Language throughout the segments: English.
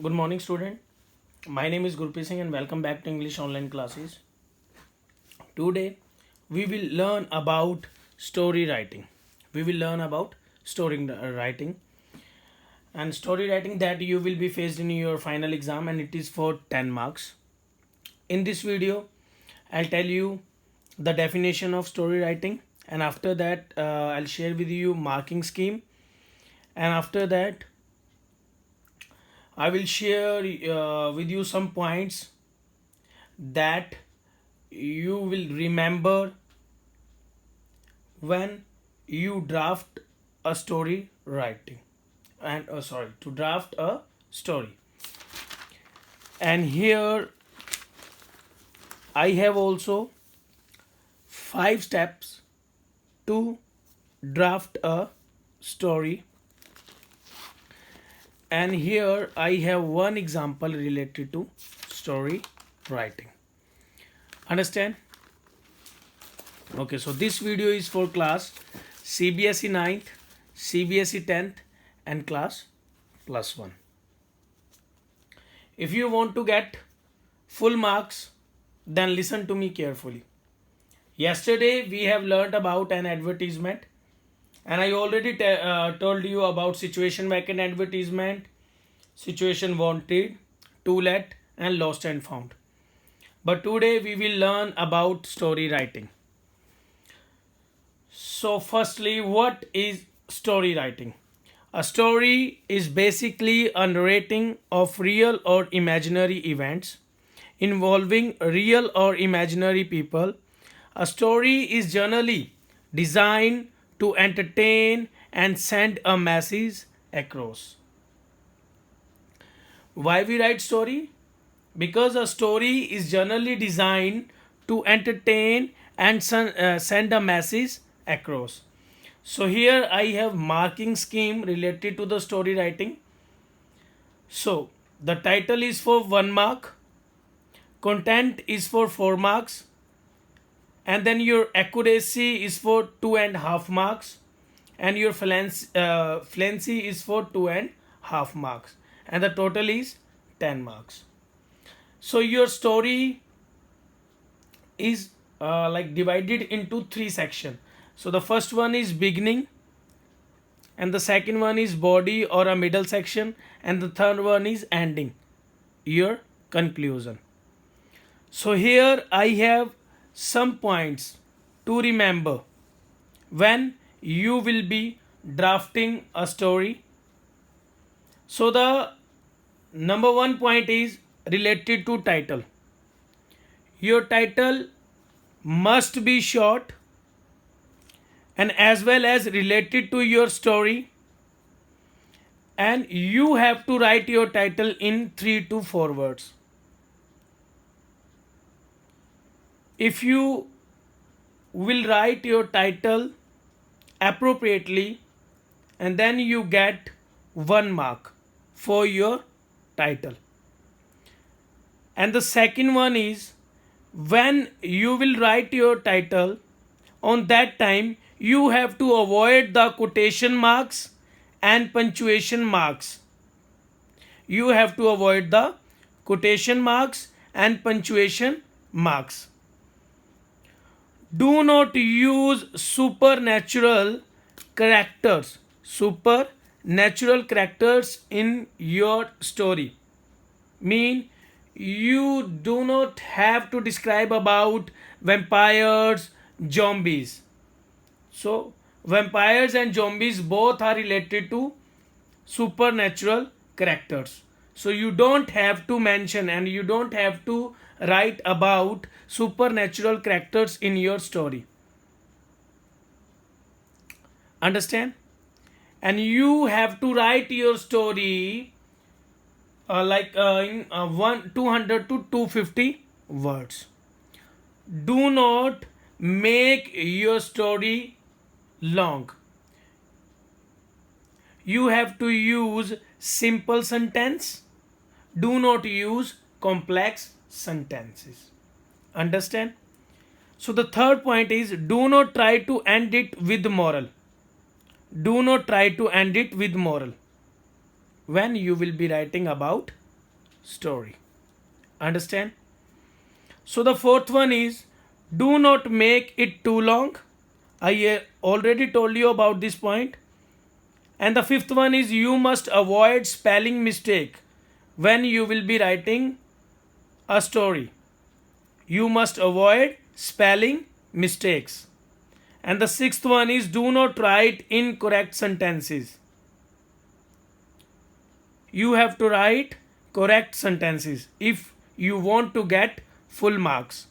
Good morning, student. My name is Gurpreet Singh and welcome back to English online classes. Today, we will learn about story writing. We will learn about story writing and story writing that you will be faced in your final exam, and it is for 10 marks. In this video, I'll tell you the definition of story writing, and after that, I'll share with you marking scheme, and after that, I will share with you some points that you will remember when you draft a story writing and to draft a story. And here I have also 5 steps to draft a story, and here I have one example related to story writing. Understand? Okay, so this video is for class CBSE 9th, CBSE 10th and class plus 1. If you want to get full marks, then listen to me carefully. Yesterday we have learned about an advertisement, and I already told you about situation vacant advertisement, situation wanted, to let and lost and found. But today we will learn about story writing. So firstly, what is story writing? A story is basically a narrating of real or imaginary events involving real or imaginary people. A story is generally designed to entertain and send a message across. Why we write story? Because a story is generally designed to entertain and send a message across. So here I have marking scheme related to the story writing. So the title is for 1 mark, content is for 4 marks, and then your accuracy is for 2.5 marks, and your fluency is for 2.5 marks, and the total is 10 marks. So your story is divided into 3 sections. So the first one is beginning, and the second one is body or a middle section, and the third one is ending, your conclusion. So here I have some points to remember when you will be drafting a story. So the number 1 point is related to title. Your title must be short and as well as related to your story, and you have to write your title in 3 to 4 words. If you will write your title appropriately, and then you get 1 mark for your title. And the second one is, when you will write your title, on that time you have to avoid the quotation marks and punctuation marks. You have to avoid the quotation marks and punctuation marks. Do not use supernatural characters in your story. Mean, you do not have to describe about vampires, zombies. So vampires and zombies both are related to supernatural characters. So you don't have to mention and you don't have to write about supernatural characters in your story. Understand? And you have to write your story in 200 to 250 words. Do not make your story long. You have to use simple sentence. Do not use complex sentences. Understand? So the third point is, do not try to end it with moral. Do not try to end it with moral when you will be writing about story. Understand? So the fourth one is, do not make it too long. I already told you about this point. And the fifth one is, you must avoid spelling mistake when you will be writing a story. You must avoid spelling mistakes. And the sixth one is, do not write incorrect sentences. You have to write correct sentences if you want to get full marks.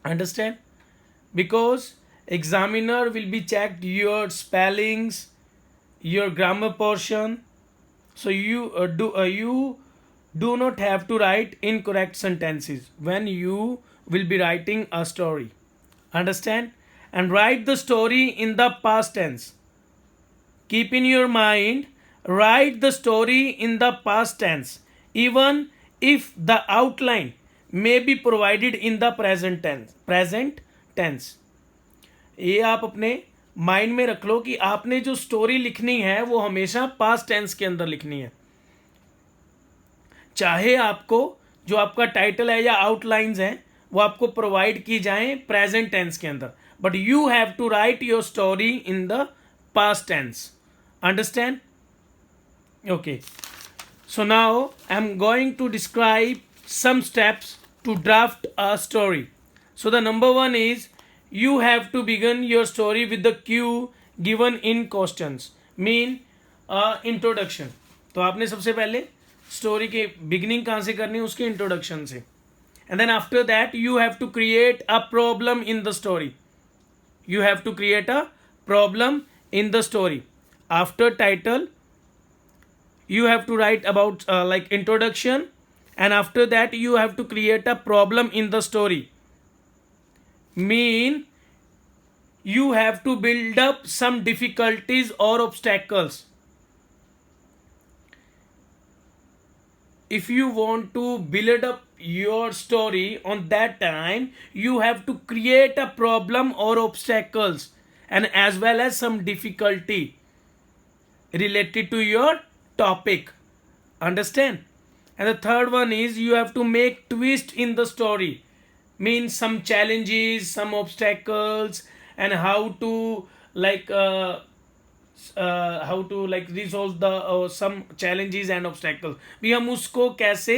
Understand? Because examiner will be checked your spellings, your grammar portion. So you do not have to write incorrect sentences when you will be writing a story. Understand? And write the story in the past tense. Keep in your mind, write the story in the past tense, even if the outline may be provided in the present tense. ये आप अपने mind में रख लो कि आपने जो story लिखनी है वो हमेशा पास्ट टेंस के अंदर लिखनी है, चाहे आपको जो आपका टाइटल है या आउटलाइंस हैं वो आपको प्रोवाइड की जाएं प्रेजेंट टेंस के अंदर, but you have to write your story in the past tense. Understand? Okay, so now I'm going to describe some steps to draft a story. So the number one is, you have to begin your story with the cue given in questions, mean introduction. तो आपने सबसे पहले story के beginning कहाँ से करनी है, उसके इंट्रोडक्शन से. And then after that you have to create a problem in the story. You have to create a problem in the story. After title you have to write about like introduction, and after that you have to create a problem in the story, mean you have to build up some difficulties or obstacles. If you want to build up your story on that time, you have to create a problem or obstacles and as well as some difficulty related to your topic. Understand? And the third one is, you have to make twist in the story, means some challenges, some obstacles, and how to like resolve the some challenges and obstacles. भी हम उसको कैसे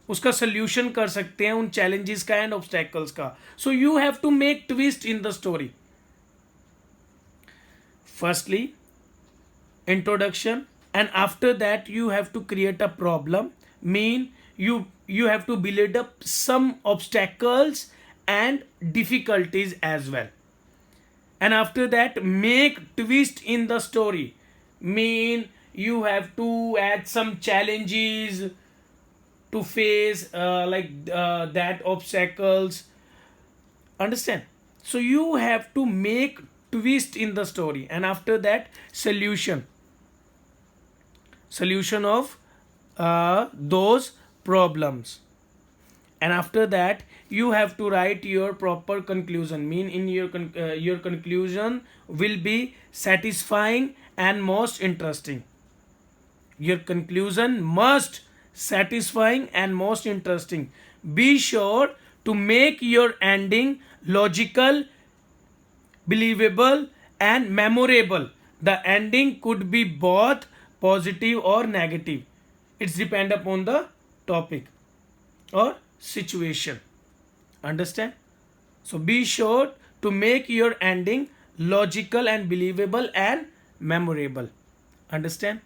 उसका solution कर सकते हैं उन challenges का and obstacles का. So you have to make twist in the story. Firstly, introduction, and after that you have to create a problem, mean you have to build up some obstacles and difficulties as well. And after that, make twist in the story, mean you have to add some challenges to face that obstacles. Understand? So you have to make twist in the story, and after that solution of those problems. And after that you have to write your proper conclusion, mean in your conclusion will be satisfying and most interesting. Your conclusion must satisfying and most interesting. Be sure to make your ending logical, believable and memorable. The ending could be both positive or negative. It's depend upon the topic or situation. Understand? So be sure to make your ending logical and believable and memorable. Understand?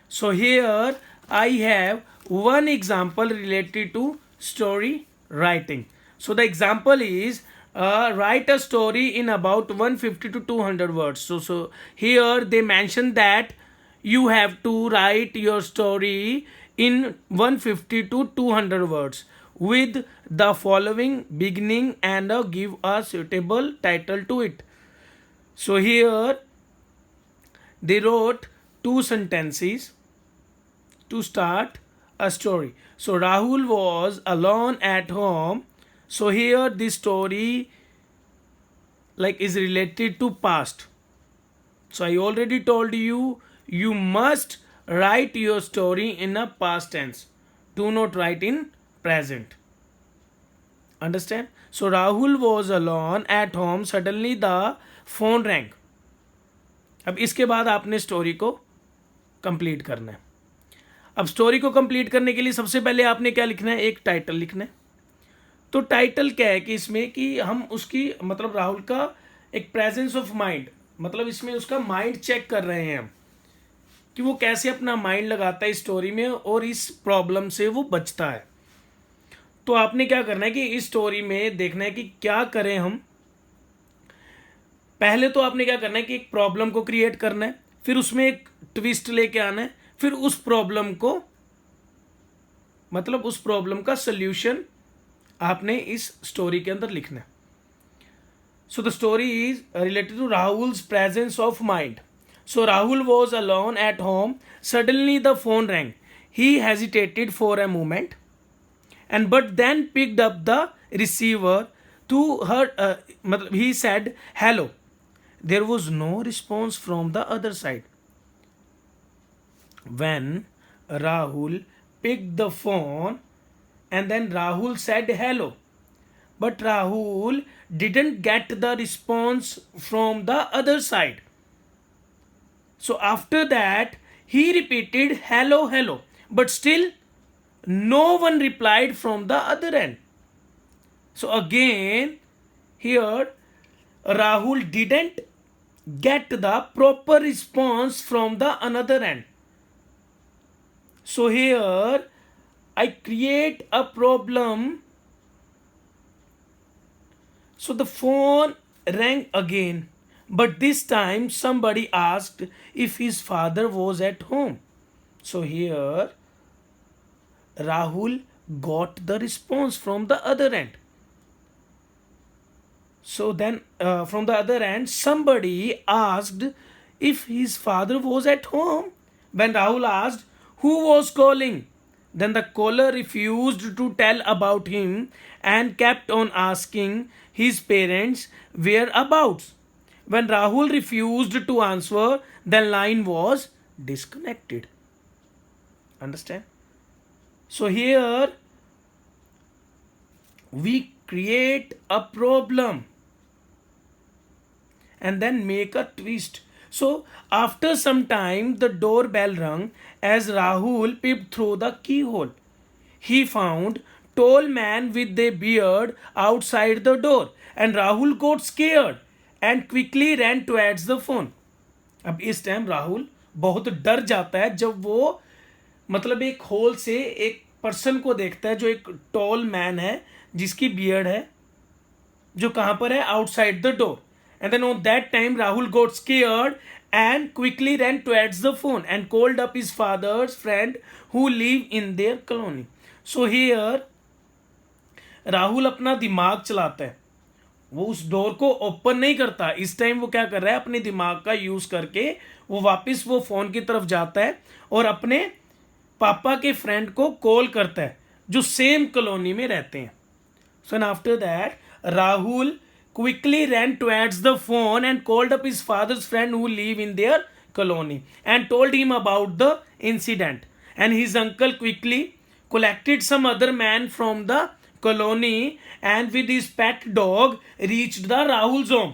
So here I have one example related to story writing. So the example is, write a story in about 150 to 200 words. So here they mention that you have to write your story in 150 to 200 words with the following beginning and give a suitable title to it. So here they wrote two sentences to start a story. So Rahul was alone at home. So here this story is related to past. So I already told you, you must write your story in a past tense. Do not write in present. Understand? So Rahul was alone at home. Suddenly the phone rang. अब इसके बाद आपने story को complete करना है. अब story को complete करने के लिए सबसे पहले आपने क्या लिखना है, एक टाइटल लिखना है. तो टाइटल क्या है कि इसमें कि हम उसकी मतलब राहुल का एक प्रेजेंस ऑफ माइंड, मतलब इसमें उसका माइंड चेक कर रहे हैं हम कि वो कैसे अपना माइंड लगाता है इस स्टोरी में और इस प्रॉब्लम से वो बचता है. तो आपने क्या करना है कि इस स्टोरी में देखना है कि क्या करें हम. पहले तो आपने क्या करना है कि एक प्रॉब्लम को क्रिएट करना है, फिर उसमें एक ट्विस्ट लेके आना है, फिर उस प्रॉब्लम को मतलब उस प्रॉब्लम का सल्यूशन आपने इस स्टोरी के अंदर लिखना है. So the story is related to Rahul's presence of mind. So Rahul was alone at home. Suddenly the phone rang. He hesitated for a moment and but then picked up the receiver to her. He said hello. There was no response from the other side. When Rahul picked the phone and then Rahul said hello, but Rahul didn't get the response from the other side. So after that he repeated hello hello, but still no one replied from the other end. So again here Rahul didn't get the proper response from the another end. So here I create a problem. So the phone rang again, but this time somebody asked if his father was at home. So here Rahul got the response from the other end. So then from the other end somebody asked if his father was at home. When Rahul asked who was calling, then the caller refused to tell about him and kept on asking his parents' whereabouts. When Rahul refused to answer, the line was disconnected. Understand? So here we create a problem and then make a twist. So after some time the doorbell rang. As Rahul peeped through the keyhole, he found tall man with a beard outside the door, and Rahul got scared and quickly ran towards the phone. अब इस time Rahul बहुत डर जाता है जब वो मतलब एक होल से एक पर्सन को देखता है जो एक टॉल मैन है जिसकी बियर्ड है, जो कहां पर है, outside the door. And then on that time Rahul got scared and quickly ran towards the phone and called up his father's friend who live in their colony. So here Rahul अपना दिमाग चलाता है, वो उस डोर को ओपन नहीं करता. इस टाइम वो क्या कर रहा है, अपने दिमाग का यूज करके वो वापस वो फोन की तरफ जाता है और अपने पापा के फ्रेंड को कॉल करता है जो सेम कॉलोनी में रहते हैं. So after that Rahul quickly ran towards the phone and called up his father's friend who live in their colony and told him about the incident. And his uncle quickly collected some other man from the colony and with his pet dog reached the Rahul's home.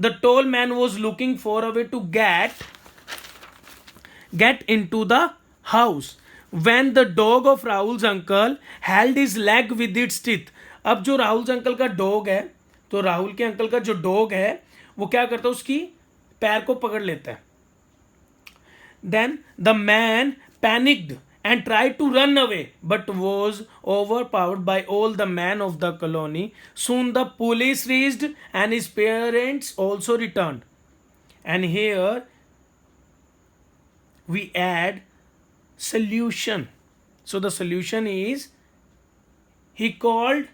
The tall man was looking for a way to get into the house when the dog of Rahul's uncle held his leg with its teeth. अब जो Rahul uncle का dog है, तो राहुल के uncle का जो dog है वो क्या करता है, उसकी पैर को पकड़ लेता है. Then the man panicked and tried to run away but was overpowered by all the man of the colony. Soon the police reached and his parents also returned. And here we had solution. So the solution is he called.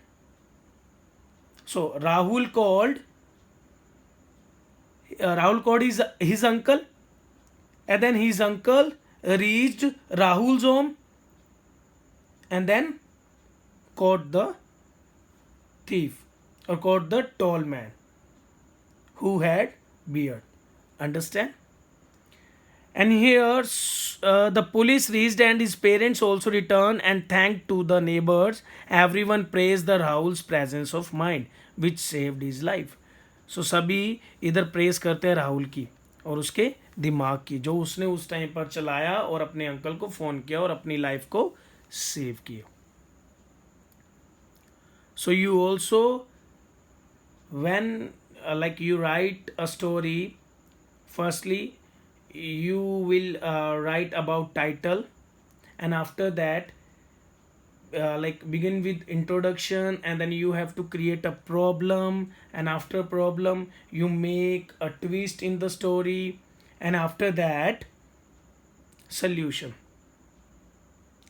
So Rahul called his uncle, and then his uncle reached Rahul's home and then caught the thief or caught the tall man who had beard. Understand? And here the police reached and his parents also returned and thanked to the neighbors. Everyone praised the Rahul's presence of mind which saved his life. So सभी इधर press करते हैं राहुल की और उसके दिमाग की, जो उसने उस टाइम पर चलाया और अपने अंकल को फ़ोन किया और अपनी लाइफ को सेव किया. So you also, when like you write a story, firstly you will write about title, and after that like begin with introduction, and then you have to create a problem, and after problem you make a twist in the story, and after that solution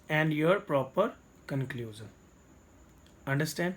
and your proper conclusion. Understand?